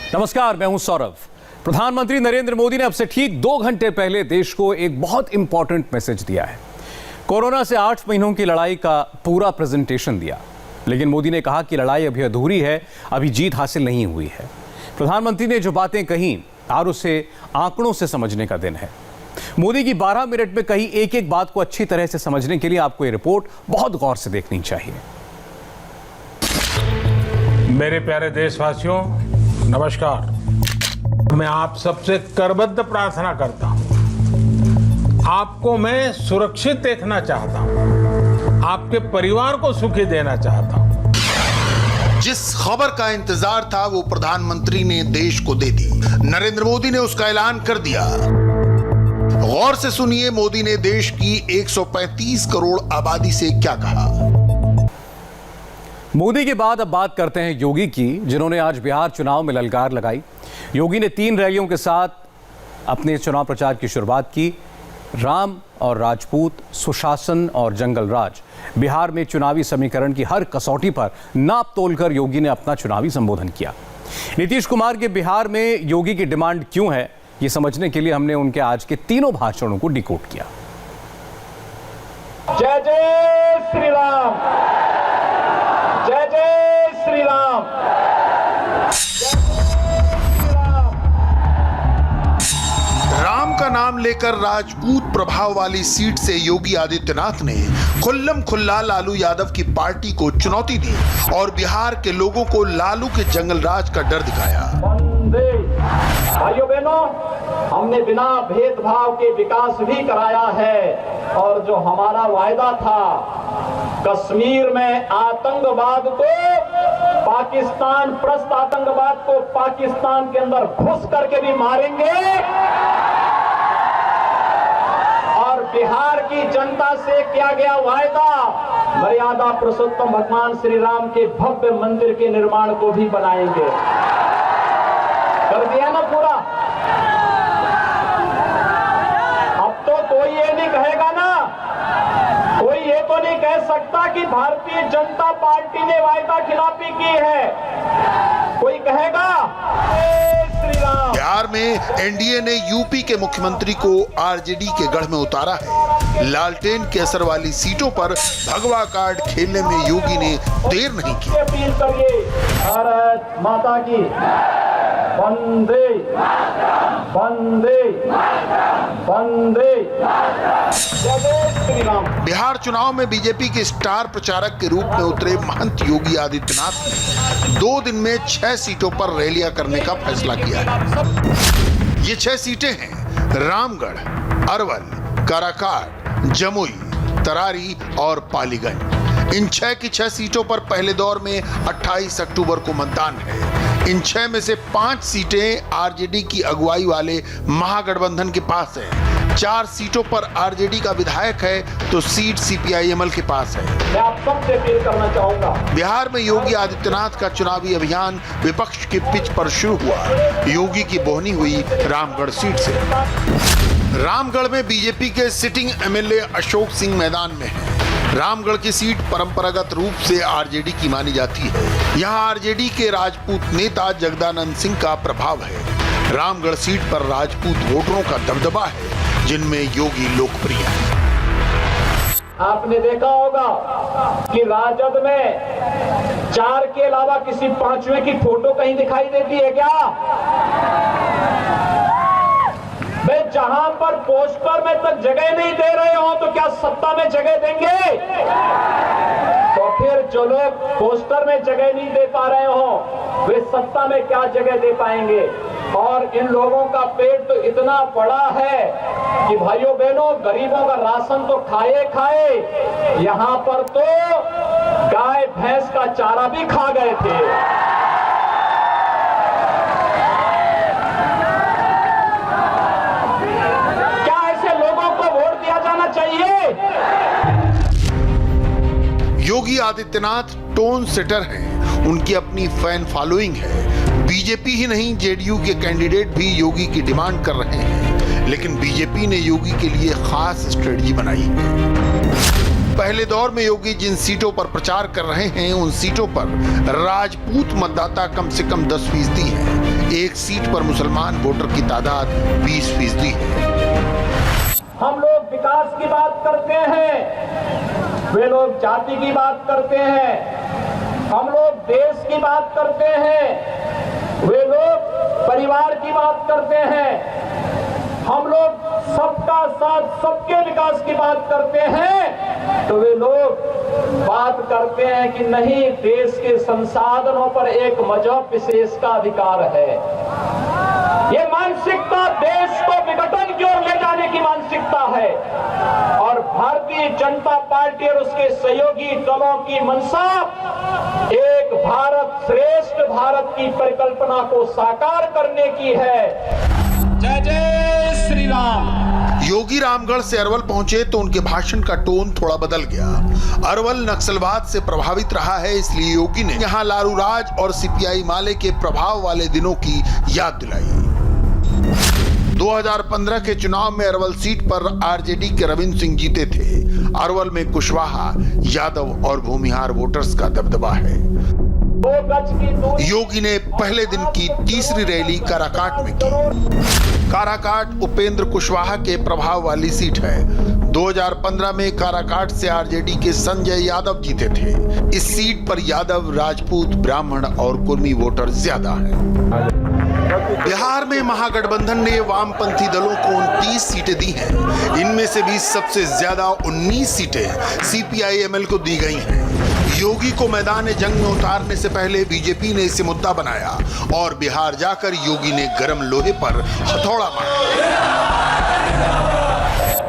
नमस्कार, मैं हूं सौरभ। प्रधानमंत्री नरेंद्र मोदी ने अब से ठीक 2 घंटे पहले देश को एक बहुत इंपॉर्टेंट मैसेज दिया है। कोरोना से 8 महीनों की लड़ाई का पूरा प्रेजेंटेशन दिया, लेकिन मोदी ने कहा कि लड़ाई अभी अधूरी है, अभी जीत हासिल नहीं हुई है। प्रधानमंत्री ने जो बातें कही और उसे आंकड़ों से समझने का दिन है। मोदी की 12 मिनट में कही एक एक बात को अच्छी तरह से समझने के लिए आपको ये रिपोर्ट बहुत गौर से देखनी चाहिए। मेरे प्यारे देशवासियों, नमस्कार। मैं आप सबसे करबद्ध प्रार्थना करता हूं। आपको मैं सुरक्षित देखना चाहता हूं, आपके परिवार को सुखी देना चाहता हूं। जिस खबर का इंतजार था वो प्रधानमंत्री ने देश को दे दी। नरेंद्र मोदी ने उसका ऐलान कर दिया। गौर से सुनिए, मोदी ने देश की 135 करोड़ आबादी से क्या कहा। मोदी के बाद अब बात करते हैं योगी की, जिन्होंने आज बिहार चुनाव में ललकार लगाई। योगी ने 3 रैलियों के साथ अपने चुनाव प्रचार की शुरुआत की। राम और राजपूत, सुशासन और जंगल राज, बिहार में चुनावी समीकरण की हर कसौटी पर नाप तोलकर योगी ने अपना चुनावी संबोधन किया। नीतीश कुमार के बिहार में योगी की डिमांड क्यों है, ये समझने के लिए हमने उनके आज के तीनों भाषणों को डिकोड किया। जय जय श्री राम, जय जय श्री राम, राम का नाम लेकर राजपूत प्रभाव वाली सीट से योगी आदित्यनाथ ने खुल्लम खुल्ला लालू यादव की पार्टी को चुनौती दी और बिहार के लोगों को लालू के जंगल राज का डर दिखाया। भाइयों बहनों, हमने बिना भेदभाव के विकास भी कराया है और जो हमारा वायदा था, कश्मीर में आतंकवाद को पाकिस्तान, प्रस्त आतंकवाद को पाकिस्तान के अंदर घुस करके भी मारेंगे और बिहार की जनता से किया गया वायदा, मर्यादा पुरुषोत्तम भगवान श्री राम के भव्य मंदिर के निर्माण को भी बनाएंगे। कर दिया ना पूरा। अब तो कोई ये नहीं कहेगा ना, कोई ये तो नहीं कह सकता कि भारतीय जनता पार्टी ने वायदा खिलाफी की है। कोई कहेगा श्री राम। बिहार में एनडीए ने यूपी के मुख्यमंत्री को आरजेडी के गढ़ में उतारा है। लालटेन के असर वाली सीटों पर भगवा कार्ड खेलने में योगी ने देर नहीं की। अपील करिए, भारत माता की वंदे वंदे वंदे, जय जय श्री राम। बिहार चुनाव में बीजेपी के स्टार प्रचारक के रूप में उतरे महंत योगी आदित्यनाथ ने 2 दिन में 6 सीटों पर रैलियां करने का फैसला किया है। ये 6 सीटें हैं रामगढ़, अरवल, काराकाट, जमुई, तरारी और पालीगंज। इन 6 की 6 सीटों पर पहले दौर में 28 अक्टूबर को मतदान है। इन 6 में से 5 सीटें आरजेडी की अगुवाई वाले महागठबंधन के पास है। 4 सीटों पर आरजेडी का विधायक है तो सीट सीपीआईएमएल के पास है। मैं आप सबसे अपील करना चाहूंगा। बिहार में योगी आदित्यनाथ का चुनावी अभियान विपक्ष के पिच पर शुरू हुआ। योगी की बोहनी हुई रामगढ़ सीट से। रामगढ़ में बीजेपी के सिटिंग एमएलए अशोक सिंह मैदान में है। रामगढ़ की सीट परंपरागत रूप से आरजेडी की मानी जाती है। यहाँ आरजेडी के राजपूत नेता जगदानंद सिंह का प्रभाव है। रामगढ़ सीट पर राजपूत वोटरों का दबदबा है, जिनमें योगी लोकप्रिय है। आपने देखा होगा कि राजद में 4 के अलावा किसी 5वें की फोटो कहीं दिखाई देती है क्या? वे जहां पर पोस्टर में तक जगह नहीं दे रहे हो तो क्या सत्ता में जगह देंगे? तो फिर जो लोग पोस्टर में जगह नहीं दे पा रहे हो, वे सत्ता में क्या जगह दे पाएंगे? और इन लोगों का पेट तो इतना बड़ा है कि भाइयों बहनों, गरीबों का राशन तो खाए खाए, यहां पर तो गाय भैंस का चारा भी खा गए थे। योगी आदित्यनाथ टोन सेटर हैं। उनकी अपनी फैन फॉलोइंग है। बीजेपी ही नहीं, जेडीयू के कैंडिडेट भी योगी की डिमांड कर रहे हैं, लेकिन बीजेपी ने योगी के लिए खास स्ट्रेटजी बनाई है। पहले दौर में योगी जिन सीटों पर प्रचार कर रहे हैं, उन सीटों पर राजपूत मतदाता कम से कम 10% हैं। एक सीट पर मुसलमान वोटर की तादाद 20% है। हम लोग विकास की बात करते हैं, वे लोग जाति की बात करते हैं। हम लोग देश की बात करते हैं, वे लोग परिवार की बात करते हैं। हम लोग सबका साथ सबके विकास की बात करते हैं, तो वे लोग बात करते हैं कि नहीं, देश के संसाधनों पर एक मजहब विशेष का अधिकार है। ये मानसिकता देश को विघटन की ओर ले जाने की मानसिकता है और भारतीय जनता पार्टी और उसके सहयोगी दलों की मंशा एक भारत श्रेष्ठ भारत की परिकल्पना को साकार करने की है। जय जय श्री राम। योगी रामगढ़ से अरवल पहुंचे तो उनके भाषण का टोन थोड़ा बदल गया। अरवल नक्सलवाद से प्रभावित रहा है, इसलिए योगी ने यहां लालू राज और सीपीआई माले के प्रभाव वाले दिनों की याद दिलाई। 2015 के चुनाव में अरवल सीट पर आरजेडी के रविंद्र सिंह जीते थे। अरवल में कुशवाहा, यादव और भूमिहार वोटर्स का दबदबा है। योगी ने पहले दिन की तीसरी रैली काराकाट में की। काराकाट उपेंद्र कुशवाहा के प्रभाव वाली सीट है। 2015 में काराकाट से आरजेडी के संजय यादव जीते थे। इस सीट पर यादव, राजपूत, ब्राह्मण और कुर्मी वोटर ज्यादा हैं। बिहार में महागठबंधन ने वामपंथी दलों को 29 सीटें दी हैं। इनमें से भी सबसे ज्यादा 19 सीटें सीपीआई-एमएल को दी गई हैं। योगी को मैदान जंग में उतारने से पहले बीजेपी ने इसे मुद्दा बनाया और बिहार जाकर योगी ने गर्म लोहे पर हथौड़ा मारा।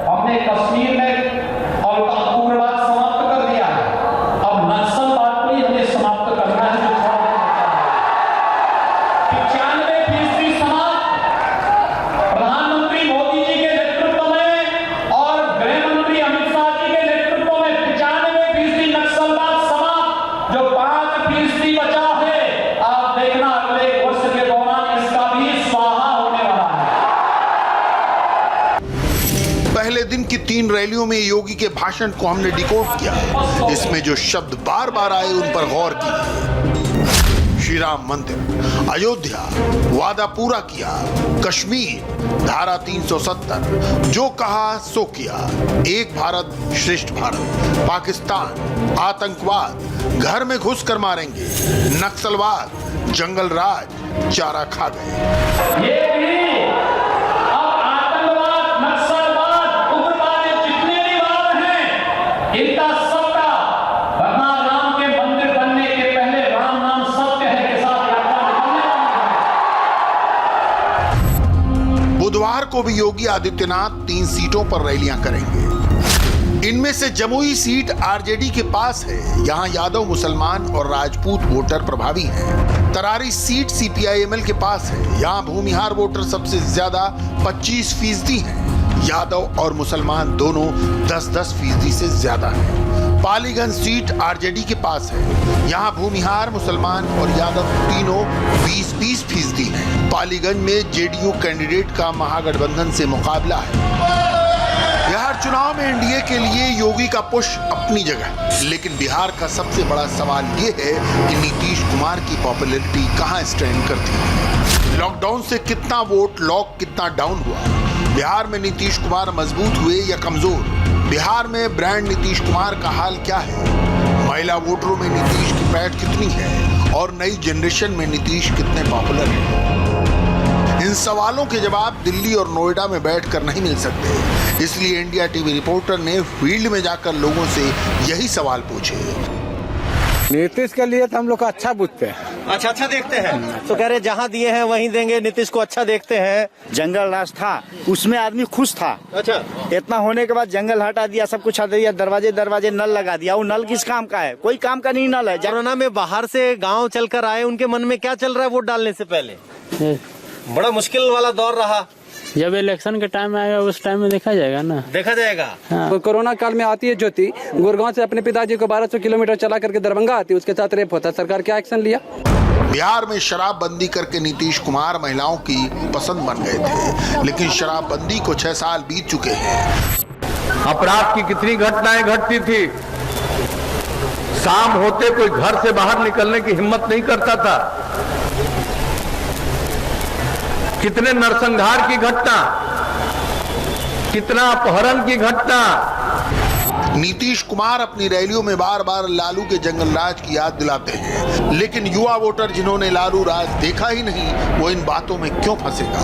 हमने कश्मीर में और उग्रवाद समाप्त कर दिया है, अब नक्सलवाद को ही हमें समाप्त करना है। 95% समाप्त। प्रधानमंत्री मोदी जी के नेतृत्व में और गृह मंत्री अमित शाह जी के नेतृत्व में 95% नक्सलवाद समाप्त। जो 5% बचा है, आप देखना अगले एक वर्ष के दौरान इसका भी स्वाहा होने वाला है। पहले दिन की 3 रैलियों में योगी के भाषण को हमने डिकोड किया। इसमें जो शब्द बार बार आए उन पर गौर कीजिए। श्री राम मंदिर, अयोध्या, वादा पूरा किया, कश्मीर, धारा 370, जो कहा सो किया, एक भारत श्रेष्ठ भारत, पाकिस्तान, आतंकवाद, घर में घुस कर मारेंगे, नक्सलवाद, जंगल राज, चारा खा गए। ये भी अब आतंकवाद, नक्सलवाद, उग्रवाद जितने भी वाद हैं, इनका सबका वरना राम के मंदिर बनने के पहले राम नाम सत्य है के साथ यात्रा निकलने वाली है। बुधवार को भी योगी आदित्यनाथ 3 सीटों पर रैलियां करेंगे। इनमें से जमुई सीट आरजेडी के पास है। यहां यादव, मुसलमान और राजपूत वोटर प्रभावी हैं। तरारी सीट सीपीआई-एमएल के पास है। यहां भूमिहार वोटर सबसे ज्यादा 25% हैं। यादव और मुसलमान दोनों 10-10% से ज्यादा हैं। पालीगंज सीट आरजेडी के पास है। यहां भूमिहार, मुसलमान और यादव तीनों 20-20% हैं। पालीगंज में जेडीयू कैंडिडेट का महागठबंधन से मुकाबला है। बिहार चुनाव में एनडीए के लिए योगी का पुश अपनी जगह, लेकिन बिहार का सबसे बड़ा सवाल ये है कि नीतीश कुमार की पॉपुलैरिटी कहां स्टैंड करती है। लॉकडाउन से कितना वोट लॉक, कितना डाउन हुआ। बिहार में नीतीश कुमार मजबूत हुए या कमजोर। बिहार में ब्रांड नीतीश कुमार का हाल क्या है। महिला वोटरों में नीतीश की पैठ कितनी है और नई जनरेशन में नीतीश कितने पॉपुलर है। इन सवालों के जवाब दिल्ली और नोएडा में बैठकर नहीं मिल सकते। इसलिए इंडिया टीवी रिपोर्टर ने फील्ड में जाकर लोगों से यही सवाल पूछे। नीतीश के लिए तो हम लोग का अच्छा बुझते हैं। अच्छा देखते हैं तो कह रहे जहाँ दिए हैं वहीं देंगे, नीतीश को अच्छा देखते हैं। जंगल राज था, उसमें आदमी खुश था। अच्छा, इतना होने के बाद जंगल हटा दिया, सब कुछ हटा दिया, दरवाजे नल लगा दिया। वो नल किस काम का है? कोई काम का नहीं नल है। कोरोना में बाहर से गांव चलकर आए, उनके मन में क्या चल रहा है वोट डालने से पहले? बड़ा मुश्किल वाला दौर रहा। जब इलेक्शन के टाइम आएगा उस टाइम में देखा जाएगा ना, देखा जाएगा। हाँ। कोरोना काल में आती है ज्योति, गुड़गांव से अपने पिताजी को 1200 किलोमीटर चला करके दरभंगा आती है, उसके साथ रेप होता है। सरकार क्या एक्शन लिया? बिहार में शराबबंदी करके नीतीश कुमार महिलाओं की पसंद बन गए थे, लेकिन शराबबंदी को 6 साल बीत चुके हैं। अपराध की कितनी घटनाएं घटती थी। शाम होते कोई घर से बाहर निकलने की हिम्मत नहीं करता था। कितने नरसंहार की घटना, कितना अपहरण की घटना। नीतीश कुमार अपनी रैलियों में बार बार लालू के जंगल राज की याद दिलाते हैं, लेकिन युवा वोटर जिन्होंने लालू राज देखा ही नहीं, वो इन बातों में क्यों फंसेगा।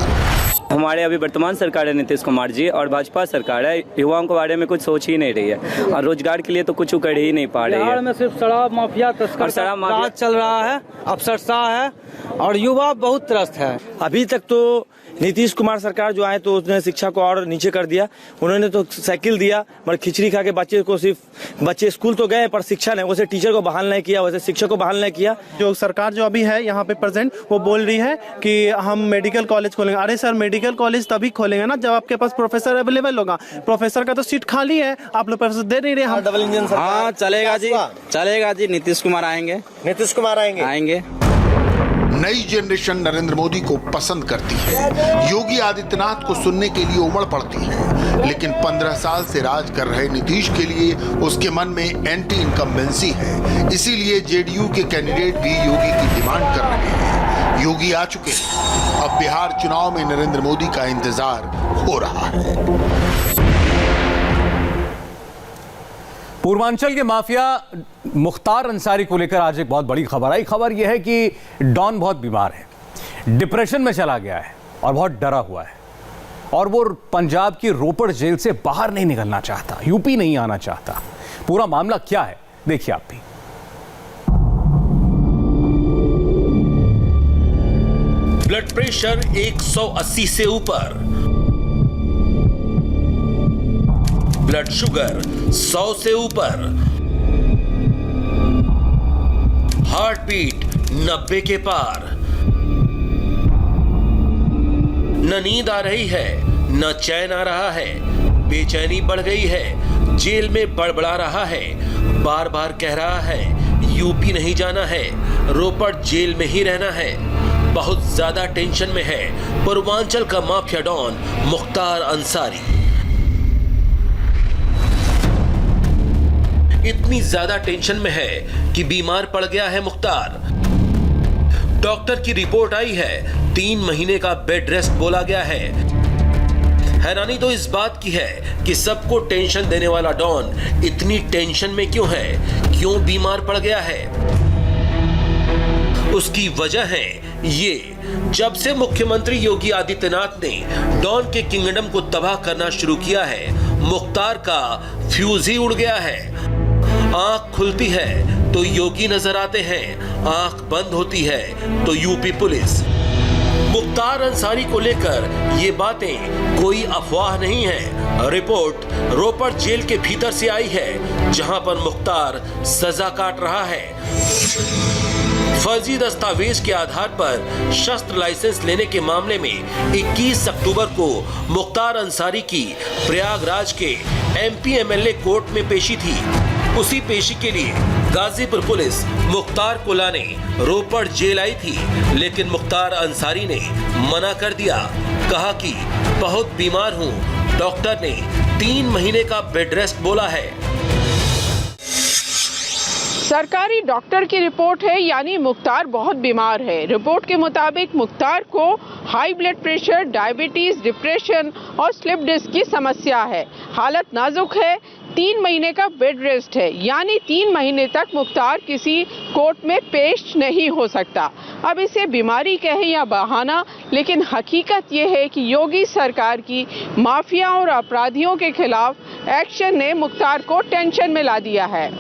हमारे अभी वर्तमान सरकार है नीतीश कुमार जी, और भाजपा सरकार है, युवाओं के बारे में कुछ सोच ही नहीं रही है, और रोजगार के लिए तो कुछ कर ही नहीं पा रही है। बिहार में सिर्फ शराब माफिया तस्कर शराब माफिया राज चल रहा है, अफसरशाह है, और युवा बहुत त्रस्त है। अभी तक तो नीतीश कुमार सरकार जो आए तो उसने शिक्षा को और नीचे कर दिया। उन्होंने तो साइकिल दिया, मगर खिचड़ी खा के बच्चे स्कूल तो गए पर शिक्षा नहीं, वैसे टीचर को बहाल नहीं किया, वैसे शिक्षक को बहाल नहीं किया। जो सरकार जो अभी है यहाँ पे प्रेजेंट, वो बोल रही है कि हम मेडिकल कॉलेज खोलेंगे। अरे सर, मेडिकल कॉलेज तभी खोलेंगे ना जब आपके पास प्रोफेसर अवेलेबल होगा। प्रोफेसर का तो सीट खाली है, आप लोग प्रोफेसर दे नहीं रहे। हम डबल इंजन सरकार। हाँ चलेगा जी, चलेगा जी, नीतीश कुमार आएंगे, नीतीश कुमार आएंगे। नई जनरेशन नरेंद्र मोदी को पसंद करती है, योगी आदित्यनाथ को सुनने के लिए उमड़ पड़ती है, लेकिन 15 साल से राज कर रहे नीतीश के लिए उसके मन में एंटी इनकम्बेंसी है। इसीलिए जेडीयू के कैंडिडेट भी योगी की डिमांड कर रहे हैं। योगी आ चुके हैं, अब बिहार चुनाव में नरेंद्र मोदी का इंतजार हो रहा है। पूर्वांचल के माफिया मुख्तार अंसारी को लेकर आज एक बहुत बड़ी खबर आई। खबर यह है कि डॉन बहुत बीमार है, डिप्रेशन में चला गया है और बहुत डरा हुआ है, और वो पंजाब की रोपड़ जेल से बाहर नहीं निकलना चाहता, यूपी नहीं आना चाहता। पूरा मामला क्या है देखिए आप भी। ब्लड प्रेशर 180 से ऊपर, ब्लड शुगर 100 से ऊपर, हार्ट बीट 90 के पार, न नींद आ रही है, न चैन आ रहा है, बेचैनी बढ़ गई है, जेल में बड़बड़ा रहा है, बार बार कह रहा है यूपी नहीं जाना है, रोपड़ जेल में ही रहना है। बहुत ज्यादा टेंशन में है पूर्वांचल का माफिया डॉन मुख्तार अंसारी। इतनी ज्यादा टेंशन में है कि बीमार पड़ गया है मुख्तार। डॉक्टर की रिपोर्ट आई है, 3 महीने का बेड रेस्ट बोला गया है। हैरानी तो इस बात की है कि सबको टेंशन देने वाला डॉन इतनी टेंशन में क्यों है, क्यों बीमार पड़ गया है। उसकी वजह है ये, जब से मुख्यमंत्री योगी आदित्यनाथ ने डॉन के किंगडम को तबाह करना शुरू किया है, मुख्तार का फ्यूज ही उड़ गया है। आंख खुलती है तो योगी नजर आते हैं, आंख बंद होती है तो यूपी पुलिस। मुख्तार अंसारी को लेकर ये बातें कोई अफवाह नहीं है। रिपोर्ट रोपड़ जेल के भीतर से आई है, जहां पर मुख्तार सजा काट रहा है। फर्जी दस्तावेज के आधार पर शस्त्र लाइसेंस लेने के मामले में 21 अक्टूबर को मुख्तार अंसारी की प्रयागराज के एमपी एमएलए कोर्ट में पेशी थी। उसी पेशी के लिए गाजीपुर पुलिस मुख्तार को लाने रोपड़ जेल आई थी, लेकिन मुख्तार अंसारी ने मना कर दिया। कहा कि बहुत बीमार हूं, डॉक्टर ने 3 महीने का बेड रेस्ट बोला है। सरकारी डॉक्टर की रिपोर्ट है, यानी मुख्तार बहुत बीमार है। रिपोर्ट के मुताबिक मुख्तार को high blood pressure, diabetes, depression और स्लिप डिस्क की समस्या है। हालत नाजुक है, 3 महीने का बेड रेस्ट है, यानी 3 महीने तक मुख्तार किसी कोर्ट में पेश नहीं हो सकता। अब इसे बीमारी कहे या बहाना, लेकिन हकीकत ये है कि योगी सरकार की माफिया और अपराधियों के खिलाफ एक्शन ने मुख्तार को टेंशन में ला दिया है।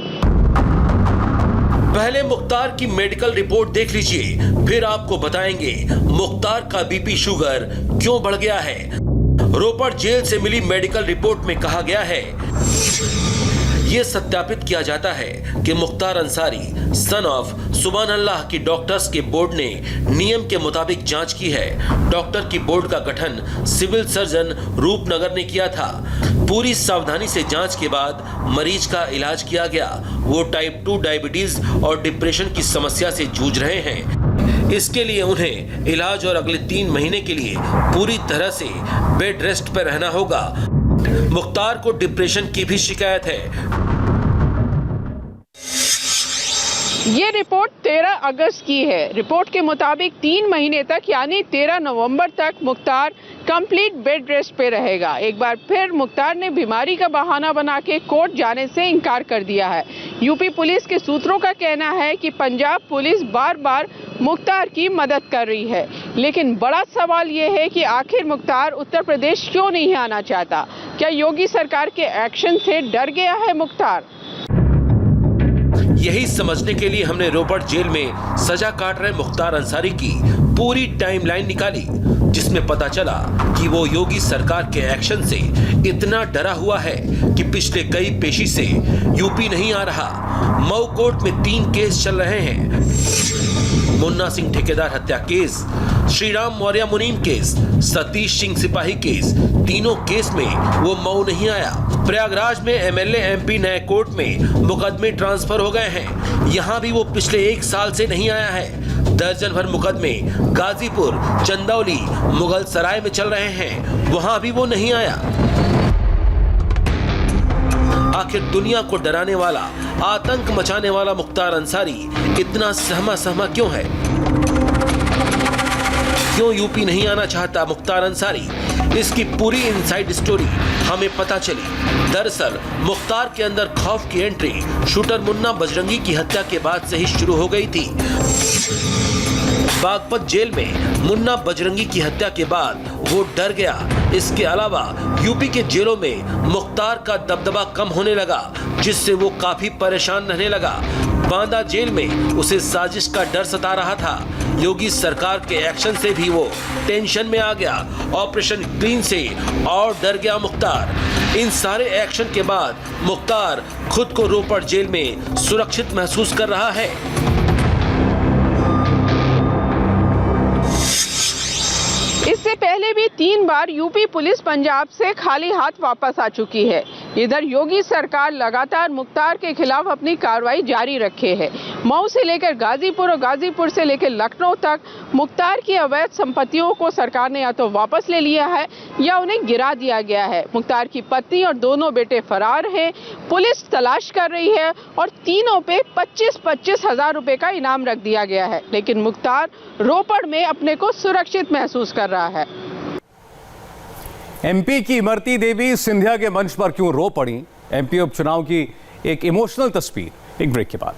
पहले मुख्तार की मेडिकल रिपोर्ट देख लीजिए, फिर आपको बताएंगे मुख्तार का बीपी शुगर क्यों बढ़ गया है। रोपड़ जेल से मिली मेडिकल रिपोर्ट में कहा गया है, यह सत्यापित किया जाता है कि मुख्तार अंसारी सन ऑफ सुभान अल्लाह की डॉक्टर्स के बोर्ड ने नियम के मुताबिक जांच की है। डॉक्टर की बोर्ड का गठन सिविल सर्जन रूपनगर ने किया था। पूरी सावधानी से जांच के बाद मरीज का इलाज किया गया। वो टाइप 2 डायबिटीज और डिप्रेशन की समस्या से जूझ रहे हैं। इसके लिए उन्हें इलाज और अगले 3 महीने के लिए पूरी तरह से बेड रेस्ट पर रहना होगा। मुख्तार को डिप्रेशन की भी शिकायत है। ये रिपोर्ट 13 अगस्त की है। रिपोर्ट के मुताबिक 3 महीने तक यानी 13 नवंबर तक मुख्तार कंप्लीट बेड रेस्ट पे रहेगा। एक बार फिर मुख्तार ने बीमारी का बहाना बना के कोर्ट जाने से इनकार कर दिया है। यूपी पुलिस के सूत्रों का कहना है कि पंजाब पुलिस बार बार मुख्तार की मदद कर रही है, लेकिन बड़ा सवाल ये है कि आखिर मुख्तार उत्तर प्रदेश क्यों नहीं आना चाहता? क्या योगी सरकार के एक्शन से डर गया है मुख्तार? यही समझने के लिए हमने रोपड़ जेल में सजा काट रहे मुख्तार अंसारी की पूरी टाइमलाइन निकाली, जिसमें पता चला कि वो योगी सरकार के एक्शन से इतना डरा हुआ है कि पिछले कई पेशी से यूपी नहीं आ रहा। मऊ कोर्ट में 3 केस चल रहे हैं। मुन्ना सिंह ठेकेदार हत्या केस, श्रीराम मौर्य मुनीम केस, सतीश सिंह सिपाही केस, तीनों केस में वो मऊ नहीं आया। प्रयागराज में एमएलए एमपी नए कोर्ट में मुकदमे ट्रांसफर हो गए हैं, यहाँ भी वो पिछले 1 साल से नहीं आया है। दर्जन भर मुकदमे गाजीपुर, चंदौली, मुगल सराय में चल रहे हैं, वहां भी वो नहीं आया। आखिर दुनिया को डराने वाला, आतंक मचाने वाला मुख्तार अंसारी इतना सहमा क्यों है? क्यों यूपी नहीं आना चाहता मुख्तार अंसारी? इसकी पूरी इनसाइड स्टोरी हमें पता चली। दरअसल मुख्तार के अंदर खौफ की एंट्री शूटर मुन्ना बजरंगी की हत्या के बाद से ही शुरू हो गई थी। बागपत जेल में मुन्ना बजरंगी की हत्या के बाद वो डर गया। इसके अलावा यूपी के जेलों में मुख्तार का दबदबा कम होने लगा, जिससे वो काफी परेशान रहने लगा। बांदा जेल में उसे साजिश का डर सता रहा था। योगी सरकार के एक्शन से भी वो टेंशन में आ गया। ऑपरेशन क्लीन से और डर गया मुख्तार। इन सारे एक्शन के बाद मुख्तार खुद को रोपड़ जेल में सुरक्षित महसूस कर रहा है। इससे पहले भी 3 बार यूपी पुलिस पंजाब से खाली हाथ वापस आ चुकी है। इधर योगी सरकार लगातार मुख्तार के खिलाफ अपनी कार्रवाई जारी रखे है। मऊ से लेकर गाजीपुर और गाजीपुर से लेकर लखनऊ तक मुख्तार की अवैध संपत्तियों को सरकार ने या तो वापस ले लिया है या उन्हें गिरा दिया गया है। मुख्तार की पत्नी और दोनों बेटे फरार हैं। पुलिस तलाश कर रही है और तीनों पे 25-25 हजार रुपए का इनाम रख दिया गया है, लेकिन मुख्तार रोपड़ में अपने को सुरक्षित महसूस कर रहा है। एमपी की इमरती देवी सिंधिया के मंच पर क्यों रो पड़ी? एमपी उपचुनाव की एक इमोशनल तस्वीर एक ब्रेक के बाद।